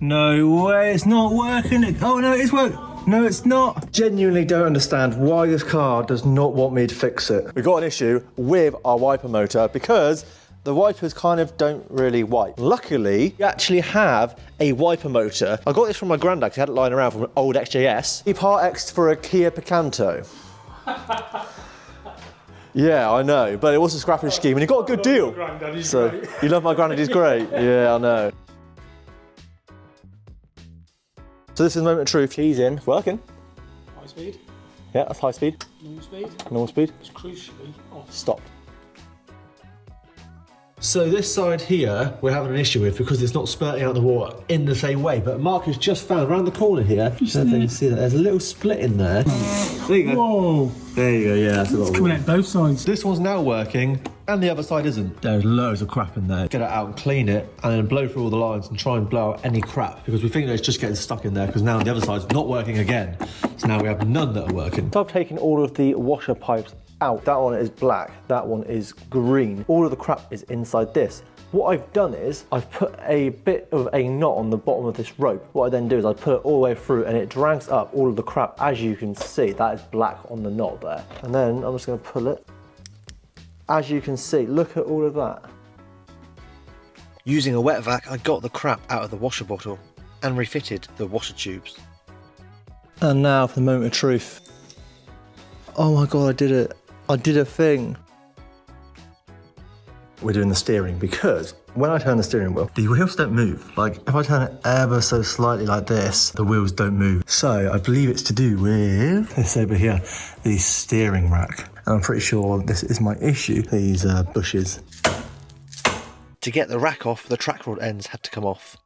No way, it's not working. Oh no, it's working. No, it's not. Genuinely don't understand why this car does not want me to fix it. We've got an issue with our wiper motor because the wipers kind of don't really wipe. Luckily, we actually have a wiper motor. I got this from my granddad, he had it lying around from an old XJS. He part X for a Kia Picanto. Yeah, I know, but it was a scrappage scheme and he got a good deal. So, you love my granddad, he's great. Yeah, I know. So this is the moment of truth. Keys in, working. High speed. Yeah, that's high speed. Normal speed. Normal speed. It's crucially off. Stop. So this side here, we're having an issue with because it's not spurting out the water in the same way. But Mark has just found around the corner here. I don't know if you can see that. There's a little split in there. There you go. Whoa. There you go. Yeah, that's a lot of Coming water. out both sides. This one's now working, and the other side isn't. There's loads of crap in there. Get it out and clean it, and then blow through all the lines and try and blow out any crap because we think that it's just getting stuck in there because now the other side's not working again. So now we have none that are working. So I've taken all of the washer pipes out. That one is black, that one is green. All of the crap is inside this. What I've done is I've put a bit of a knot on the bottom of this rope. What I then do is I put it all the way through and it drags up all of the crap. As you can see, that is black on the knot there. And then I'm just going to pull it. As you can see, look at all of that. Using a wet vac, I got the crap out of the washer bottle and refitted the washer tubes. And now for the moment of truth. Oh my God, I did it. I did a thing. We're doing the steering because when I turn the steering wheel, the wheels don't move. Like if I turn it ever so slightly like this, the wheels don't move. So I believe it's to do with this over here, the steering rack. And I'm pretty sure this is my issue, these bushes. To get the rack off, the track rod ends had to come off.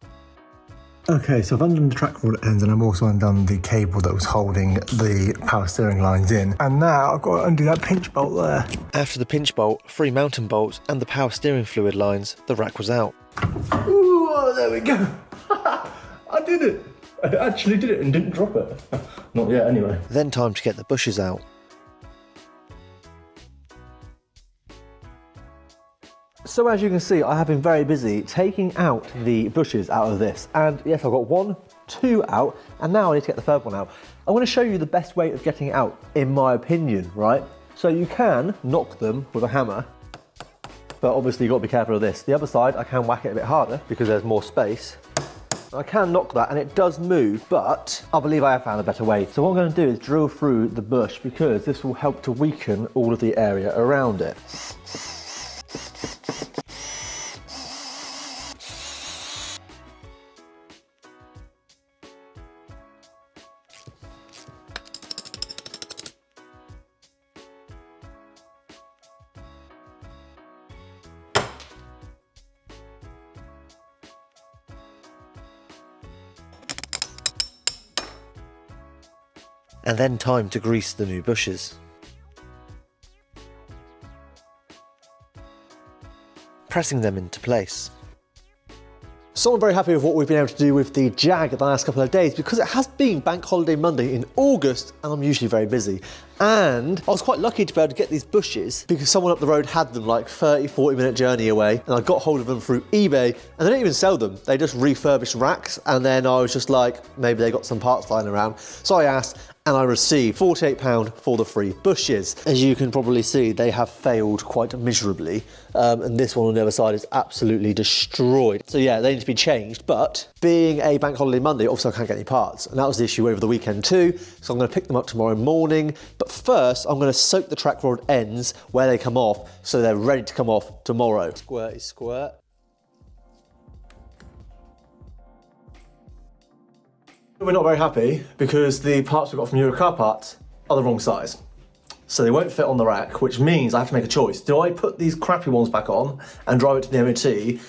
Okay, so I've undone the track rod ends and I've also undone the cable that was holding the power steering lines in. And now I've got to undo that pinch bolt there. After the pinch bolt, 3 mountain bolts and the power steering fluid lines, the rack was out. Ooh, oh, there we go. I did it. I actually did it and didn't drop it. Not yet, anyway. Then time to get the bushes out. So as you can see, I have been very busy taking out the bushes out of this. And yes, I've got 1, 2 out, and now I need to get the third one out. I'm going to show you the best way of getting it out, in my opinion, right? So you can knock them with a hammer, but obviously you've got to be careful of this. The other side, I can whack it a bit harder because there's more space. I can knock that and it does move, but I believe I have found a better way. So what I'm going to do is drill through the bush because this will help to weaken all of the area around it. And then time to grease the new bushes. Pressing them into place. So I'm very happy with what we've been able to do with the Jag the last couple of days because it has been Bank Holiday Monday in August and I'm usually very busy. And I was quite lucky to be able to get these bushes because someone up the road had them like 30-40 minute journey away and I got hold of them through eBay and they didn't even sell them. They just refurbished racks and then I was just like, maybe they got some parts lying around. So I asked and I received £48 for the free bushes. As you can probably see, they have failed quite miserably. And this one on the other side is absolutely destroyed. So yeah, they need to be changed, but being a Bank Holiday Monday, obviously I can't get any parts. And that was the issue over the weekend too. So I'm gonna pick them up tomorrow morning. But first, I'm gonna soak the track rod ends where they come off so they're ready to come off tomorrow. Squirty squirt. We're not very happy because the parts we got from Eurocar Parts are the wrong size. So they won't fit on the rack, which means I have to make a choice. Do I put these crappy ones back on and drive it to the MOT,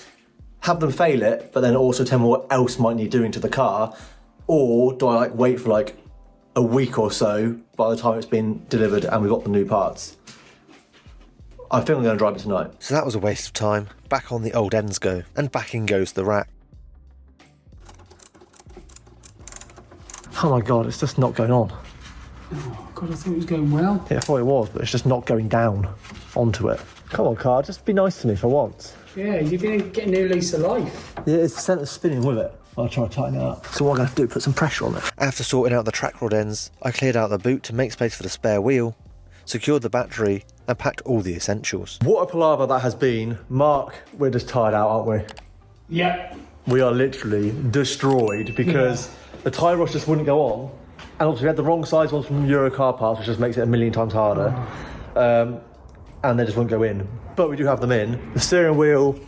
have them fail it, but then also tell me what else might need doing to the car? Or do I like wait for like a week or so by the time it's been delivered and we've got the new parts? I think I'm gonna drive it tonight. So that was a waste of time. Back on the old ends go, and back in goes the rack. Oh my God, it's just not going on. Oh God, I thought it was going well. Yeah, I thought it was, but it's just not going down onto it. Come on, car, just be nice to me for once. Yeah, you're going to get a new lease of life. Yeah, it's the centre spinning with it. I'll try to tighten it up. So what I'm going to have to do, put some pressure on it. After sorting out the track rod ends, I cleared out the boot to make space for the spare wheel, secured the battery, and packed all the essentials. What a palaver that has been. Mark, we're just tired out, aren't we? Yep. We are literally destroyed because the tyre wash just wouldn't go on. And obviously we had the wrong size ones from Euro car parts, which just makes it a million times harder. And they just won't go in. But we do have them in. The steering wheel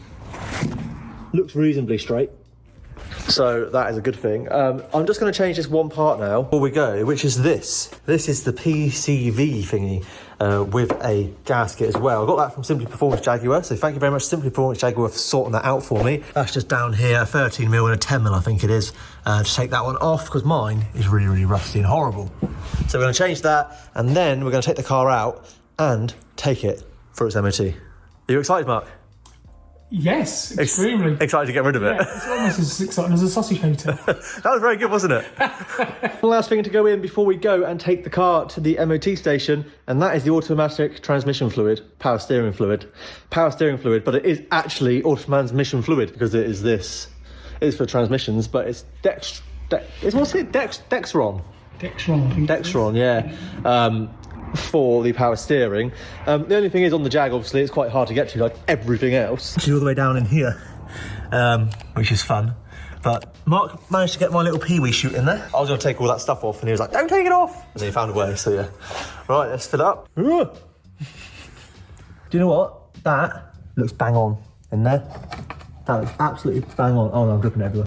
looks reasonably straight. So that is a good thing. I'm just going to change this one part now before we go, which is this. This is the PCV thingy with a gasket as well. I got that from Simply Performance Jaguar, so thank you very much Simply Performance Jaguar for sorting that out for me. That's just down here, 13mm and a 10mm I think it is. Just take that one off because mine is really, really rusty and horrible. So we're going to change that and then we're going to take the car out and take it for its MOT. Are you excited, Mark? Yes, extremely. Excited to get rid of it. Yeah, it's almost as exciting as a sausage hater. That was very good, wasn't it? One last thing to go in before we go and take the car to the MOT station, and that is the automatic transmission fluid, power steering fluid, but it is actually automatic fluid because it is this. It is for transmissions, but it's Dexron. Dexron, yeah. For the power steering. The only thing is on the Jag, obviously, it's quite hard to get to, like everything else. Actually, all the way down in here, which is fun. But Mark managed to get my little pee-wee chute in there. I was going to take all that stuff off, and he was like, don't take it off! And then he found a way, so yeah. Right, let's fill it up. Do you know what? That looks bang on in there. That looks absolutely bang on. Oh no, I'm dripping everywhere.